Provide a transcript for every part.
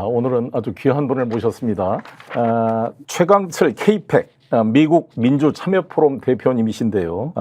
오늘은 아주 귀한 분을 모셨습니다. 최강철 K-PAC 미국 민주참여포럼 대표님이신데요.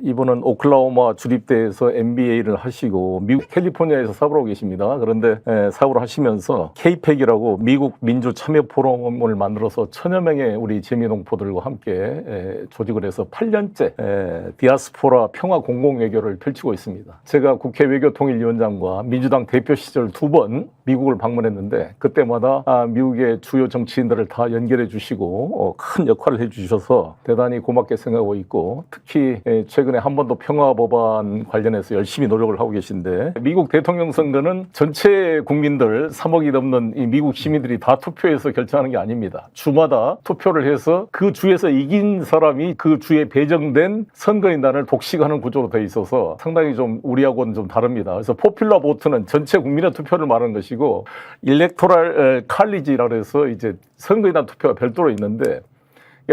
이분은 오클라호마 주립대에서 MBA를 하시고 미국 캘리포니아에서 사업을 하고 계십니다. 그런데 사업을 하시면서 K-PAC이라고 미국 민주참여포럼을 만들어서 1000여 명의 우리 재미농포들과 함께 조직을 해서 8년째 디아스포라 평화 공공외교를 펼치고 있습니다. 제가 국회 외교통일위원장과 민주당 대표 시절 2번 미국을 방문했는데 그때마다 미국의 주요 정치인들을 다 연결해 주시고 큰 역할을 해주셔서 대단히 고맙게 생각하고 있고, 특히 최근에 한 번 더 평화법안 관련해서 열심히 노력을 하고 계신데, 미국 대통령 선거는 전체 국민들 3억이 넘는 이 미국 시민들이 다 투표해서 결정하는 게 아닙니다. 주마다 투표를 해서 그 주에서 이긴 사람이 그 주에 배정된 선거인단을 독식하는 구조로 돼 있어서 상당히 좀 우리하고는 좀 다릅니다. 그래서 포퓰러 보트는 전체 국민의 투표를 말하는 것이고, 일렉토럴 칼리지라고 해서 이제 선거인단 투표가 별도로 있는데,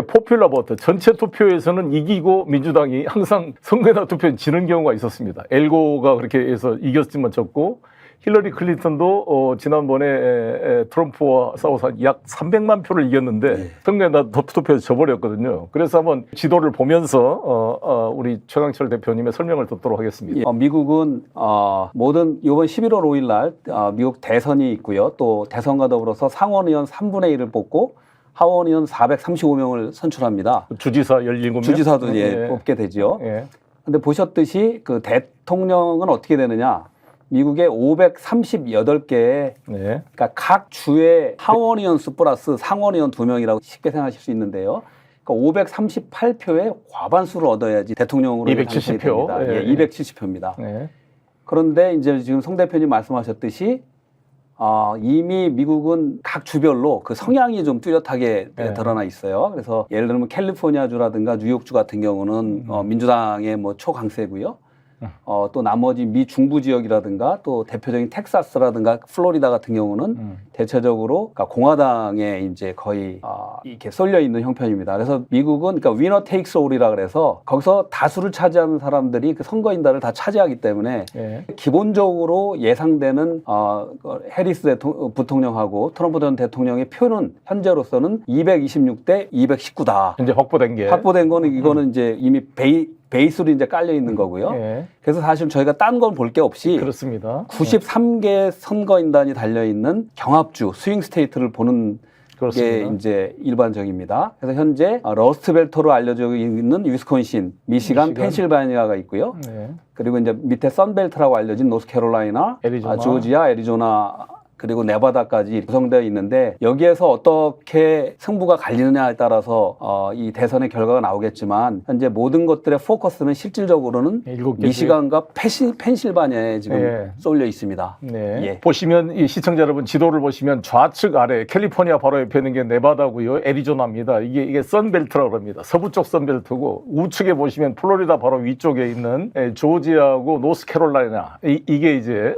포퓰러 보트 전체 투표에서는 이기고 민주당이 항상 선거인단 투표에 지는 경우가 있었습니다. 엘고가 그렇게 해서 이겼지만 졌고, 힐러리 클린턴도 지난번에 트럼프와 싸워서 약 300만 표를 이겼는데 선거인단 투표에서 져버렸거든요. 그래서 한번 지도를 보면서 우리 최강철 대표님의 설명을 듣도록 하겠습니다. 미국은 모든 이번 11월 5일 날 미국 대선이 있고요. 또 대선과 더불어서 상원의원 3분의 1을 뽑고 하원의원 435명을 선출합니다. 주지사 17명? 주지사도 뽑게 되죠. 근데 보셨듯이 그 대통령은 어떻게 되느냐. 미국의 538개의 그러니까 각 주의 하원의원 수 플러스 상원의원 2명이라고 쉽게 생각하실 수 있는데요. 그러니까 538표의 과반수를 얻어야지 대통령으로 270표. 270표입니다. 그런데 이제 지금 송 대표님 말씀하셨듯이 이미 미국은 각 주별로 그 성향이 좀 뚜렷하게 드러나 있어요. 그래서 예를 들면 캘리포니아주라든가 뉴욕주 같은 경우는 민주당의 뭐 초강세고요. 또 나머지 미 중부 지역이라든가 또 대표적인 텍사스라든가 플로리다 같은 경우는 대체적으로 그러니까 공화당에 이제 거의 이렇게 쏠려 있는 형편입니다. 그래서 미국은 그러니까 위너 테이크스 올이라 그래서 거기서 다수를 차지하는 사람들이 그 선거인단을 다 차지하기 때문에 기본적으로 예상되는 해리스 부통령하고 트럼프 전 대통령의 표는 현재로서는 226대 219다. 현재 확보된 거는 이거는 이제 이미 베이스로 이제 깔려 있는 거고요. 그래서 사실 저희가 딴 건 볼 게 없이 그렇습니다. 93개 선거인단이 달려 있는 경합주 스윙 스테이트를 보는 게 이제 일반적입니다. 그래서 현재 러스트벨트로 알려져 있는 위스콘신, 미시간, 펜실바니아가 있고요. 그리고 이제 밑에 선벨트라고 알려진 노스캐롤라이나, 조지아, 애리조나 그리고 네바다까지 구성되어 있는데 여기에서 어떻게 승부가 갈리느냐에 따라서 이 대선의 결과가 나오겠지만 현재 모든 것들의 포커스는 실질적으로는 미시간과 펜실바니아에 지금 쏠려 있습니다. 보시면 이 시청자 여러분 지도를 보시면 좌측 아래 캘리포니아 바로 옆에 있는 게 네바다고요. 애리조나입니다. 이게 선벨트라고 합니다. 서부 쪽 선벨트고 우측에 보시면 플로리다 바로 위쪽에 있는 조지아하고 노스캐롤라이나 이게 이제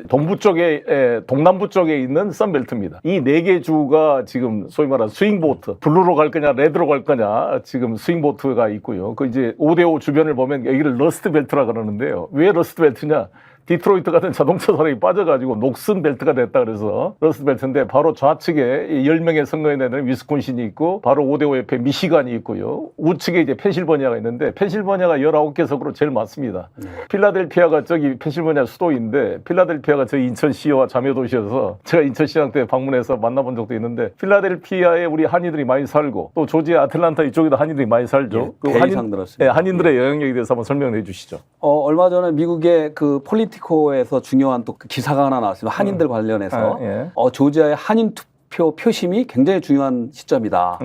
동부 쪽에 동남부 쪽에 있는 선벨트입니다. 이 4개 주가 지금 소위 말하는 스윙보트, 블루로 갈 거냐, 레드로 갈 거냐, 지금 스윙보트가 있고요. 그 이제 5대5 주변을 보면 여기를 러스트벨트라 그러는데요. 왜 러스트벨트냐? 디트로이트 같은 자동차 산업이 빠져가지고 녹슨 벨트가 됐다 그래서 러스트 벨트인데 바로 좌측에 10명의 선거인단은 위스콘신이 있고 바로 5대5 옆에 미시간이 있고요. 우측에 이제 펜실버니아가 있는데 펜실버니아가 19개 석으로 제일 많습니다. 필라델피아가 저기 펜실버니아 수도인데 필라델피아가 저희 인천시와 자매도시여서 제가 인천시장 때 방문해서 만나본 적도 있는데 필라델피아에 우리 한인들이 많이 살고 또 조지아 아틀란타 이쪽에도 한인들이 많이 살죠. 그 한인들의 영향력에 대해서 한번 설명해 주시죠. 얼마 전에 미국의 그 폴리티코에서 중요한 또 그 기사가 하나 나왔습니다. 한인들 관련해서 조지아의 한인 투표 표심이 굉장히 중요한 시점이다.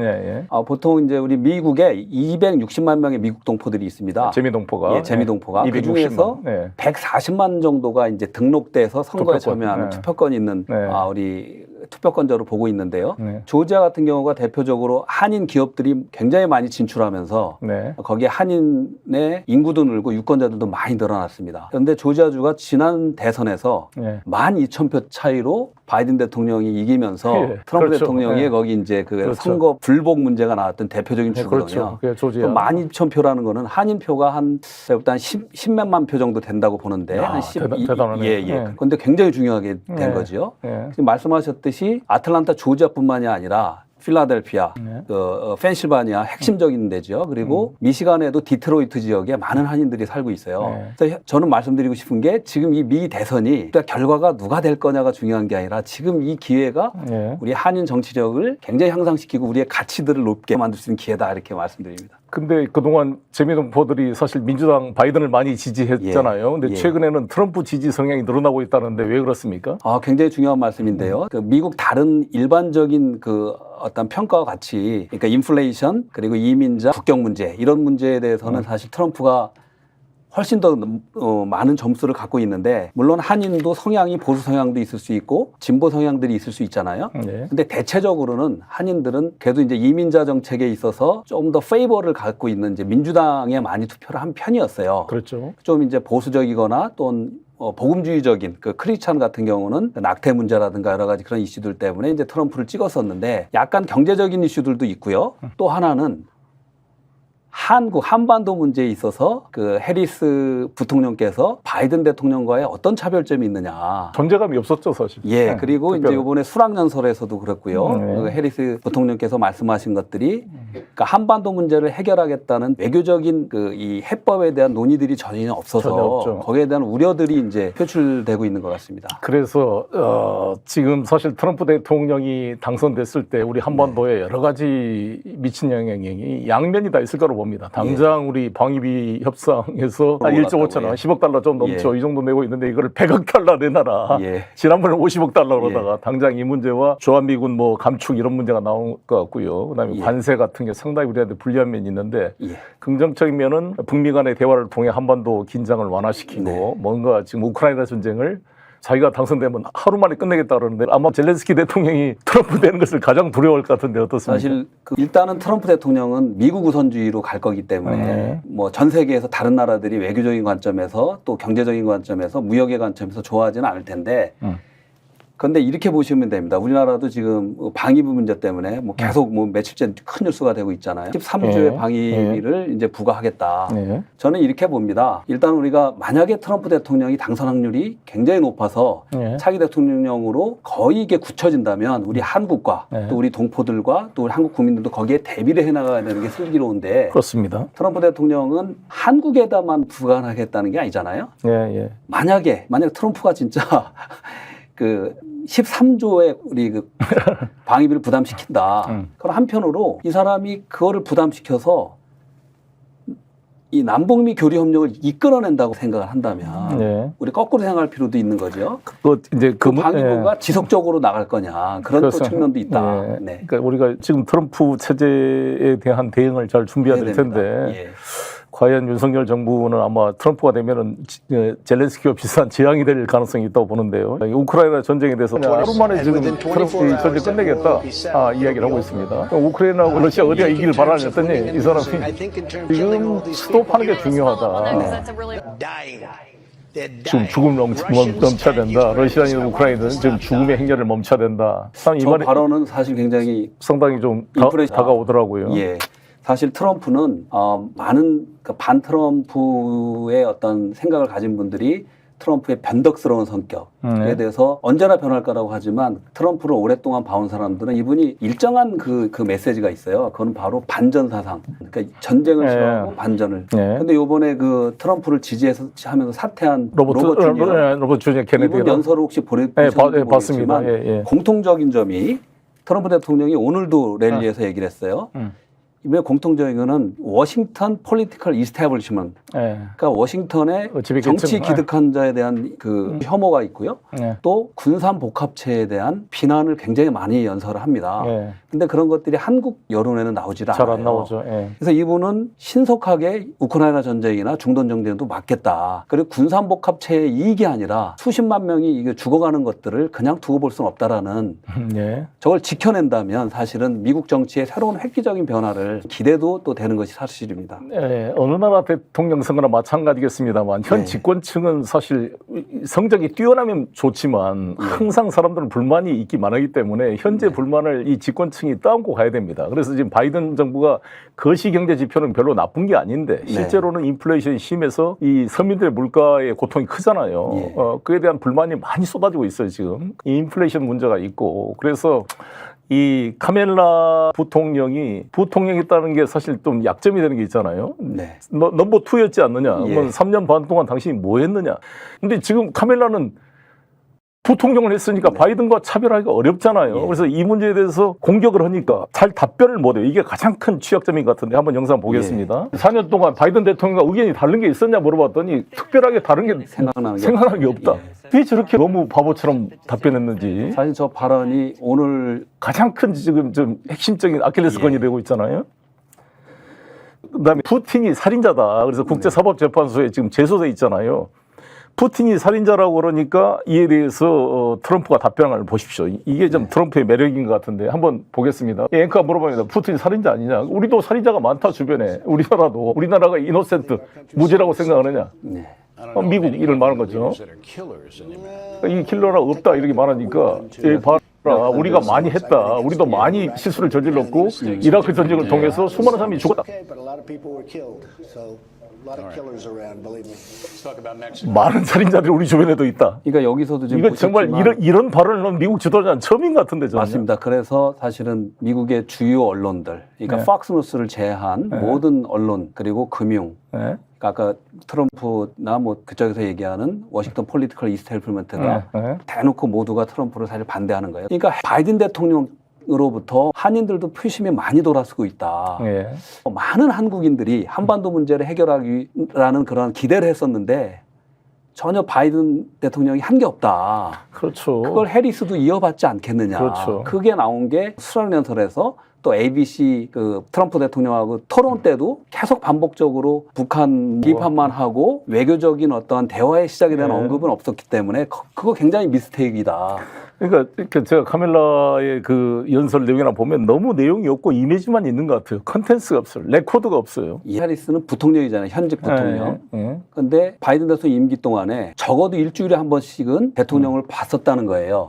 보통 이제 우리 미국에 260만 명의 미국 동포들이 있습니다. 재미동포가. 재미동포가. 그 중에서 140만 정도가 이제 등록돼서 선거에 참여하는 투표권이 있는 우리 투표권자로 보고 있는데요. 조지아 같은 경우가 대표적으로 한인 기업들이 굉장히 많이 진출하면서 거기에 한인의 인구도 늘고 유권자들도 많이 늘어났습니다. 그런데 조지아주가 지난 대선에서 12,000표 차이로 바이든 대통령이 이기면서 예, 트럼프 그렇죠. 대통령이 예. 거기 이제 그 그렇죠. 선거 불복 문제가 나왔던 대표적인 네, 주거든요. 그렇죠. 그게 조지아. 그 12,000표라는 거는 한인 표가 한 10몇만 표 정도 된다고 보는데 아, 한 10, 대단하네요. 예. 예. 그런데 굉장히 중요하게 된 예. 거죠. 예. 지금 말씀하셨듯이 아틀란타 조지아뿐만이 아니라 필라델피아, 네. 펜실바니아 핵심적인 데죠. 그리고 미시간에도 디트로이트 지역에 많은 한인들이 살고 있어요. 네. 그래서 저는 말씀드리고 싶은 게 지금 이 미 대선이 그러니까 결과가 누가 될 거냐가 중요한 게 아니라 지금 이 기회가 예. 우리 한인 정치력을 굉장히 향상시키고 우리의 가치들을 높게 만들 수 있는 기회다 이렇게 말씀드립니다. 근데 그동안 재미동포들이 사실 민주당 바이든을 많이 지지했잖아요. 근데 예. 최근에는 트럼프 지지 성향이 늘어나고 있다는데 왜 그렇습니까? 굉장히 중요한 말씀인데요. 그 미국 다른 일반적인 그 어떤 평가와 같이 그러니까 인플레이션 그리고 이민자 국경 문제 이런 문제에 대해서는 사실 트럼프가 훨씬 더 많은 점수를 갖고 있는데 물론 한인도 성향이 보수 성향도 있을 수 있고 진보 성향들이 있을 수 있잖아요. 네. 근데 대체적으로는 한인들은 그래도 이제 이민자 정책에 있어서 좀 더 페이버를 갖고 있는 이제 민주당에 많이 투표를 한 편이었어요. 그렇죠. 좀 이제 보수적이거나 또는 복음주의적인 그 크리스찬 같은 경우는 낙태 문제라든가 여러 가지 그런 이슈들 때문에 이제 트럼프를 찍었었는데 약간 경제적인 이슈들도 있고요. 또 하나는 한반도 문제에 있어서 그 해리스 부통령께서 바이든 대통령과의 어떤 차별점이 있느냐. 존재감이 없었죠, 사실. 예, 네, 그리고 특별히. 이제 이번에 수락연설에서도 그렇고요. 네. 그 해리스 부통령께서 말씀하신 것들이 그러니까 한반도 문제를 해결하겠다는 외교적인 그 이 해법에 대한 논의들이 전혀 없어서 전혀 없죠. 거기에 대한 우려들이 이제 표출되고 있는 것 같습니다. 그래서 지금 사실 트럼프 대통령이 당선됐을 때 우리 한반도에 여러 가지 미친 영향이 양면이 다 있을 거로 봅니다. 당장 우리 방위비 협상에서 한 1조 5천원, 10억 달러 좀 넘죠. 이 정도 내고 있는데 이거를 100억 달러 내놔라. 지난번에 50억 달러 그러다가 당장 이 문제와 주한미군 뭐 감축 이런 문제가 나온 것 같고요. 그다음에 관세 같은 게 상당히 우리한테 불리한 면이 있는데 긍정적인 면은 북미 간의 대화를 통해 한반도 긴장을 완화시키고 뭔가 지금 우크라이나 전쟁을 자기가 당선되면 하루 만에 끝내겠다 그러는데 아마 젤렌스키 대통령이 트럼프 되는 것을 가장 두려워할 것 같은데 어떻습니까? 사실 일단은 트럼프 대통령은 미국 우선주의로 갈 거기 때문에 뭐 전 세계에서 다른 나라들이 외교적인 관점에서 또 경제적인 관점에서 무역의 관점에서 좋아하지는 않을 텐데 그런데 이렇게 보시면 됩니다. 우리나라도 지금 방위비 문제 때문에 뭐 계속 뭐 며칠째 큰 뉴스가 되고 있잖아요. 13조의 방위비를 이제 부과하겠다. 저는 이렇게 봅니다. 일단 우리가 만약에 트럼프 대통령이 당선 확률이 굉장히 높아서 차기 대통령으로 거의 이게 굳혀진다면 우리 한국과 또 우리 동포들과 또 우리 한국 국민들도 거기에 대비를 해나가야 되는 게 슬기로운데 그렇습니다. 트럼프 대통령은 한국에다만 부과하겠다는 게 아니잖아요. 만약에 트럼프가 진짜 그 13조의 우리 그 방위비를 부담시킨다. 그럼 한편으로 이 사람이 그거를 부담시켜서 이 남북미 교류 협력을 이끌어낸다고 생각을 한다면 우리 거꾸로 생각할 필요도 있는 거죠. 이제 그 방위비가 지속적으로 나갈 거냐 그런 또 측면도 있다. 그러니까 우리가 지금 트럼프 체제에 대한 대응을 잘 준비해야 될 텐데. 과연 윤석열 정부는 아마 트럼프가 되면은 젤렌스키와 비슷한 재앙이 될 가능성이 있다고 보는데요. 우크라이나 전쟁에 대해서 하루 만에 지금 트럼프 이 전쟁 끝내겠다 이야기를 하고 있습니다. 우크라이나하고 러시아 어디가 이기길 바라냐더니 이 사람이 지금 스톱하는 게 중요하다. 지금 죽음을 멈춰야 된다. 러시아인 우크라이나는 지금 죽음의 행렬을 멈춰야 된다. 저 발언은 사실 굉장히 상당히 좀 다가오더라고요. 사실 트럼프는 많은 반 트럼프의 어떤 생각을 가진 분들이 트럼프의 변덕스러운 성격에 대해서 언제나 변할 거라고 하지만 트럼프를 오랫동안 봐온 사람들은 이분이 일정한 그 메시지가 있어요. 그건 바로 반전 사상. 그러니까 전쟁을 싫어하고 반전을. 근데 요번에 그 트럼프를 지지해서 하면서 사퇴한 로버트 주니어 이분 연설을 혹시 보셨는지 모르겠지만 공통적인 점이 트럼프 대통령이 오늘도 랠리에서 얘기를 했어요. 이번에 공통적인 거는 워싱턴 폴리티컬 이스태블리시먼트. 그러니까 워싱턴의 정치 기득권자에 대한 그 혐오가 있고요. 또 군산 복합체에 대한 비난을 굉장히 많이 연설을 합니다. 근데 그런 것들이 한국 여론에는 나오질 않아요. 잘 안 나오죠. 그래서 이분은 신속하게 우크라이나 전쟁이나 중동 전쟁도 막겠다. 그리고 군산 복합체의 이익이 아니라 수십만 명이 이게 죽어가는 것들을 그냥 두고 볼 수는 없다라는 저걸 지켜낸다면 사실은 미국 정치의 새로운 획기적인 변화를 정말 기대도 또 되는 것이 사실입니다. 네, 어느 나라 대통령 선거나 마찬가지겠습니다만 현 네. 집권층은 사실 성적이 뛰어나면 좋지만 항상 사람들은 불만이 있기 많기 때문에 현재 불만을 이 집권층이 떠안고 가야 됩니다. 그래서 지금 바이든 정부가 거시 경제 지표는 별로 나쁜 게 아닌데 실제로는 인플레이션이 심해서 이 서민들의 물가의 고통이 크잖아요. 그에 대한 불만이 많이 쏟아지고 있어요. 지금 이 인플레이션 문제가 있고 그래서 이 카멜라 부통령이었다는 게 사실 좀 약점이 되는 게 있잖아요. 네. 넘버 2였지 않느냐. 예. 그러면 3년 반 동안 당신이 뭐 했느냐. 근데 지금 카멜라는 부통령을 했으니까 바이든과 차별하기가 어렵잖아요. 그래서 이 문제에 대해서 공격을 하니까 잘 답변을 못해요. 이게 가장 큰 취약점인 것 같은데 한번 영상 보겠습니다. 4년 동안 바이든 대통령과 의견이 다른 게 있었냐 물어봤더니 특별하게 다른 게 생각나는 게 없다. 왜 저렇게 너무 바보처럼 답변했는지. 사실 저 발언이 오늘 가장 큰 지금 좀 핵심적인 아킬레스건이 되고 있잖아요. 그다음에 푸틴이 살인자다. 그래서 국제사법재판소에 지금 제소돼 있잖아요. 푸틴이 살인자라고 그러니까 이에 대해서 트럼프가 답변을 보십시오. 이게 좀 트럼프의 매력인 것 같은데 한번 보겠습니다. 앵커가 물어봅니다. 푸틴이 살인자 아니냐? 우리도 살인자가 많다 주변에. 우리나라가 이노센트 무죄라고 생각하느냐? 미국 이를 말한 거죠. 이 킬러가 없다 이렇게 말하니까 봐라 우리가 많이 했다. 우리도 많이 실수를 저질렀고 이라크 전쟁을 통해서 수많은 사람이 죽었다. 많은 살인자들이 우리 주변에도 있다. 그러니까 여기서도 지금 이거 정말 이런 발언을 미국 지도자는 처음인 것 같은데 저는. 맞습니다. 그래서 사실은 미국의 주요 언론들, 그러니까 팍스뉴스를 제외한 모든 언론 그리고 금융, 그러니까 아까 트럼프나 뭐 그쪽에서 얘기하는 워싱턴 폴리티컬 이스텔플먼트가 대놓고 모두가 트럼프를 사실 반대하는 거예요. 그러니까 바이든 대통령으로부터 한인들도 표심이 많이 돌아서고 있다. 많은 한국인들이 한반도 문제를 해결하기라는 그런 기대를 했었는데 전혀 바이든 대통령이 한 게 없다. 그렇죠. 그걸 해리스도 이어받지 않겠느냐. 그렇죠. 그게 나온 게 수락연설에서 또 ABC 그 트럼프 대통령하고 토론 때도 계속 반복적으로 북한 비판만 하고 외교적인 어떤 대화의 시작에 대한 언급은 없었기 때문에 그거 굉장히 미스테이크이다. 그러니까 제가 카멜라의 그 연설 내용이나 보면 너무 내용이 없고 이미지만 있는 것 같아요. 컨텐츠가 없어요. 레코드가 없어요. 이 해리스는 부통령이잖아요. 현직 부통령. 그런데 바이든 대통령 임기 동안에 적어도 일주일에 한 번씩은 대통령을 봤었다는 거예요.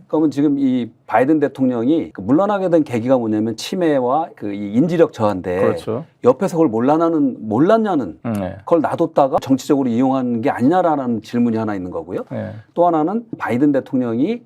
그러면 지금 이 바이든 대통령이 물러나게 된 계기가 뭐냐면 치매와 그 이 인지력 저하인데 그렇죠. 옆에서 그걸 몰랐냐는 그걸 놔뒀다가 정치적으로 이용한 게 아니냐라는 질문이 하나 있는 거고요. 또 하나는 바이든 대통령이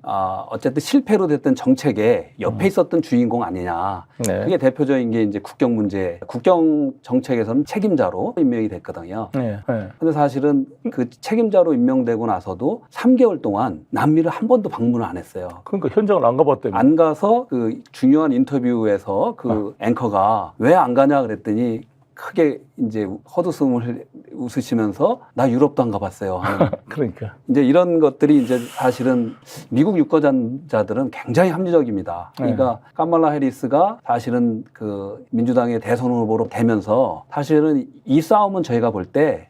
어쨌든 실패로 됐던 정책에 옆에 있었던 주인공 아니냐. 그게 대표적인 게 이제 국경 문제, 국경 정책에서는 책임자로 임명이 됐거든요. 근데 사실은 그 책임자로 임명되고 나서도 3개월 동안 남미를 한 번도 방문을 안 했어요. 그러니까 현장을 안 가봤대요. 안 가서 그 중요한 인터뷰에서 그 앵커가 왜 안 가냐 그랬더니 크게 이제 헛웃음을 웃으시면서 나 유럽도 안 가봤어요. 그러니까 이제 이런 것들이 이제 사실은 미국 유권자들은 굉장히 합리적입니다. 그러니까 카말라 해리스가 사실은 그 민주당의 대선 후보로 되면서 사실은 이 싸움은 저희가 볼 때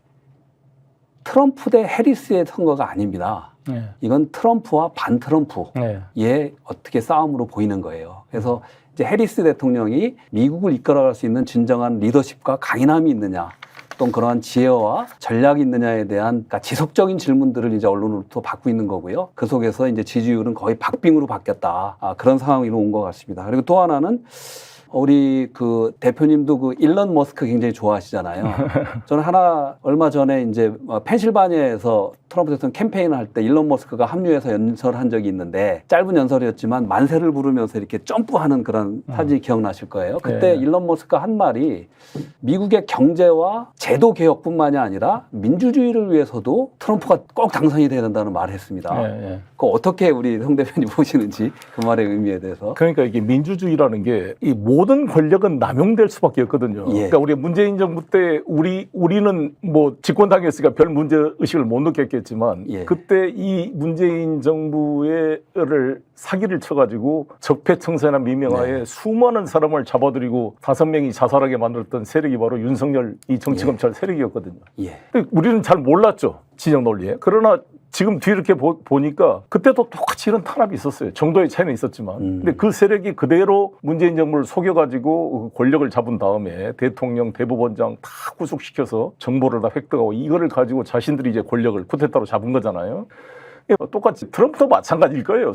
트럼프 대 해리스의 선거가 아닙니다. 이건 트럼프와 반 트럼프의 어떻게 싸움으로 보이는 거예요. 그래서 이제 해리스 대통령이 미국을 이끌어갈 수 있는 진정한 리더십과 강인함이 있느냐, 또 그러한 지혜와 전략이 있느냐에 대한 그러니까 지속적인 질문들을 이제 언론으로부터 받고 있는 거고요. 그 속에서 이제 지지율은 거의 박빙으로 바뀌었다. 그런 상황으로 온 것 같습니다. 그리고 또 하나는 우리 그 대표님도 그 일론 머스크 굉장히 좋아하시잖아요. 저는 얼마 전에 이제 펜실바니아에서 트럼프 대통령 캠페인을 할 때 일론 머스크가 합류해서 연설한 적이 있는데 짧은 연설이었지만 만세를 부르면서 이렇게 점프하는 그런 사진이 기억나실 거예요. 그때 일론 머스크가 한 말이 미국의 경제와 제도 개혁뿐만이 아니라 민주주의를 위해서도 트럼프가 꼭 당선이 돼야 된다는 말을 했습니다. 그거 어떻게 우리 송 대표님 보시는지 그 말의 의미에 대해서. 그러니까 이게 민주주의라는 게 이 모든 권력은 남용될 수밖에 없거든요. 그러니까 우리 문재인 정부 때 우리는 뭐 집권 당했으니까 별 문제 의식을 못 느꼈겠지만 그때 이 문재인 정부를 사기를 쳐가지고 적폐청산이나 미명하에 수많은 사람을 잡아들이고 5명이 자살하게 만들었던 세력이 바로 윤석열 이 정치검찰 세력이었거든요. 우리는 잘 몰랐죠. 진영 논리에. 그러나 지금 뒤 이렇게 보니까 그때도 똑같이 이런 탄압이 있었어요. 정도의 차이는 있었지만. 근데 그 세력이 그대로 문재인 정부를 속여가지고 권력을 잡은 다음에 대통령, 대법원장 다 구속시켜서 정보를 다 획득하고 이거를 가지고 자신들이 이제 권력을 쿠데타로 잡은 거잖아요. 똑같이 트럼프도 마찬가지일 거예요.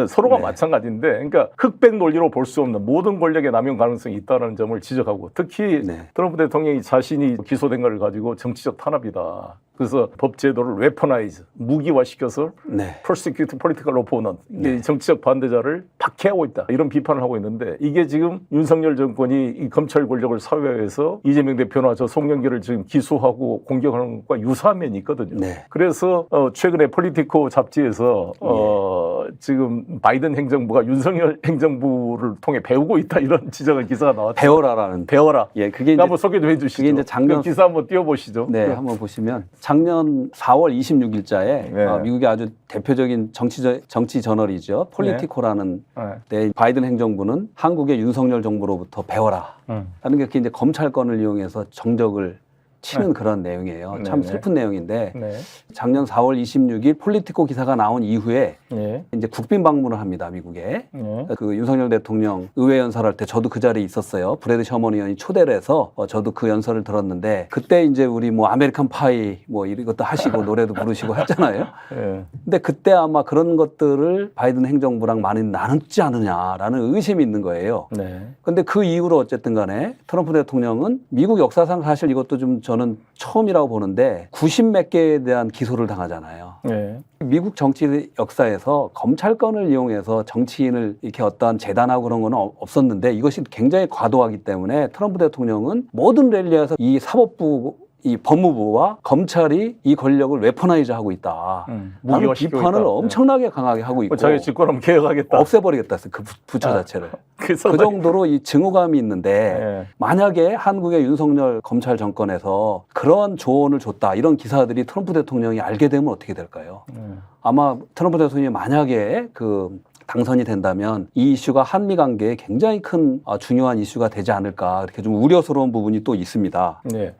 서로가 네. 마찬가지인데, 그러니까 흑백 논리로 볼 수 없는 모든 권력의 남용 가능성이 있다는 점을 지적하고, 특히 네. 트럼프 대통령이 자신이 기소된 걸 가지고 정치적 탄압이다. 그래서 법 제도를 웨퍼나이즈, 무기화시켜서 네. persecute political opponent, 이게 정치적 반대자를 박해하고 있다. 이런 비판을 하고 있는데, 이게 지금 윤석열 정권이 이 검찰 권력을 사회화해서 이재명 대표나 저 송영길을 지금 기소하고 공격하는 것과 유사한 면이 있거든요. 네. 그래서 최근에 폴리티코 잡지에서 지금 바이든 행정부가 윤석열 행정부를 통해 배우고 있다 이런 지적의 기사가 나왔죠. 배워라라는. 배워라. 예, 그게 이제 한번 소개 좀 해주시죠. 그게 이제 작년 그 기사 한번 띄워보시죠. 네, 한번 보시면 작년 4월 26일자에 네. 미국의 아주 대표적인 정치 저널이죠. 폴리티코라는 네. 때 바이든 행정부는 한국의 윤석열 정부로부터 배워라. 라는 게 이제 검찰권을 이용해서 정적을 치는 그런 내용이에요. 참 네. 슬픈 내용인데 네. 작년 4월 26일 폴리티코 기사가 나온 이후에 네. 이제 국빈 방문을 합니다. 미국에. 네. 그 윤석열 대통령 의회 연설할 때 저도 그 자리에 있었어요. 브래드 셔먼 의원이 초대를 해서 저도 그 연설을 들었는데 그때 이제 우리 뭐 아메리칸 파이 뭐 이것도 하시고 노래도 부르시고 했잖아요. 네. 근데 그때 아마 그런 것들을 바이든 행정부랑 많이 나눴지 않느냐라는 의심이 있는 거예요. 네. 근데 그 이후로 어쨌든 간에 트럼프 대통령은 미국 역사상 사실 이것도 좀 저는 처음이라고 보는데 90몇 개에 대한 기소를 당하잖아요. 네. 미국 정치 역사에서 검찰권을 이용해서 정치인을 이렇게 어떤 재단하고 그런 거는 없었는데 이것이 굉장히 과도하기 때문에 트럼프 대통령은 모든 랠리에서 이 사법부, 이 법무부와 검찰이 이 권력을 웨퍼나이즈하고 있다. 라는 무기화시키고 비판을 있다. 엄청나게 강하게 하고 있고 자기 직권하면 개혁하겠다. 없애버리겠다 했어요. 그 부처 자체를. 그래서 그 정도로 이 증오감이 있는데 네. 만약에 한국의 윤석열 검찰 정권에서 그런 조언을 줬다. 이런 기사들이 트럼프 대통령이 알게 되면 어떻게 될까요? 아마 트럼프 대통령이 만약에 당선이 된다면 이 이슈가 한미 관계에 굉장히 큰 중요한 이슈가 되지 않을까 이렇게 좀 우려스러운 부분이 또 있습니다. 네.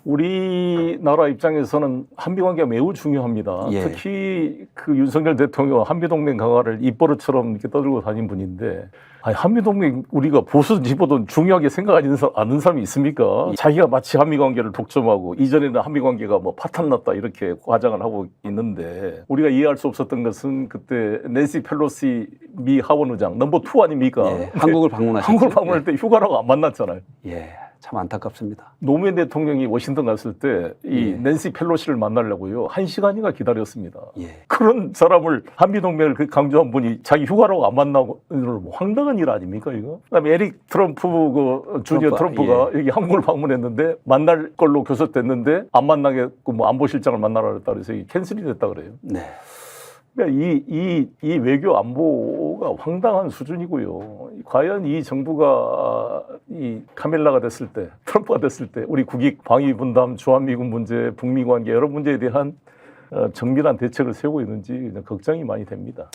우리나라 입장에서는 한미 관계가 매우 중요합니다. 예. 특히 그 윤석열 대통령 한미동맹 강화를 입버릇처럼 이렇게 떠들고 다닌 분인데 아니, 한미동맹 우리가 보수든 보든 중요하게 생각하지 않는 사람이 있습니까? 자기가 마치 한미관계를 독점하고 이전에는 한미관계가 뭐 파탄났다 이렇게 과장을 하고 있는데 우리가 이해할 수 없었던 것은 그때 낸시 펠로시 미 하원의장 넘버 2 아닙니까? 예, 한국을 방문하셨죠. 한국을 방문할 때 휴가라고 안 만났잖아요. 예, 참 안타깝습니다. 노무현 대통령이 워싱턴 갔을 때 이 낸시 펠로시를 만나려고요 1시간인가 기다렸습니다. 예. 그런 사람을 한미동맹을 강조한 분이 자기 휴가라고 안 만나고 뭐 황당한 일 아닙니까 이거? 그다음에 에릭 트럼프 주니어 트럼프가 여기 한국을 방문했는데 만날 걸로 교섭됐는데 안 만나겠고 뭐 안보실장을 만나라 그랬다 그래서 이게 캔슬이 됐다 그래요. 네. 그러니까 이 외교 안보가 황당한 수준이고요. 과연 이 정부가 이 카밀라가 됐을 때, 트럼프가 됐을 때, 우리 국익 방위 분담, 주한미군 문제, 북미 관계 여러 문제에 대한 정밀한 대책을 세우고 있는지 걱정이 많이 됩니다.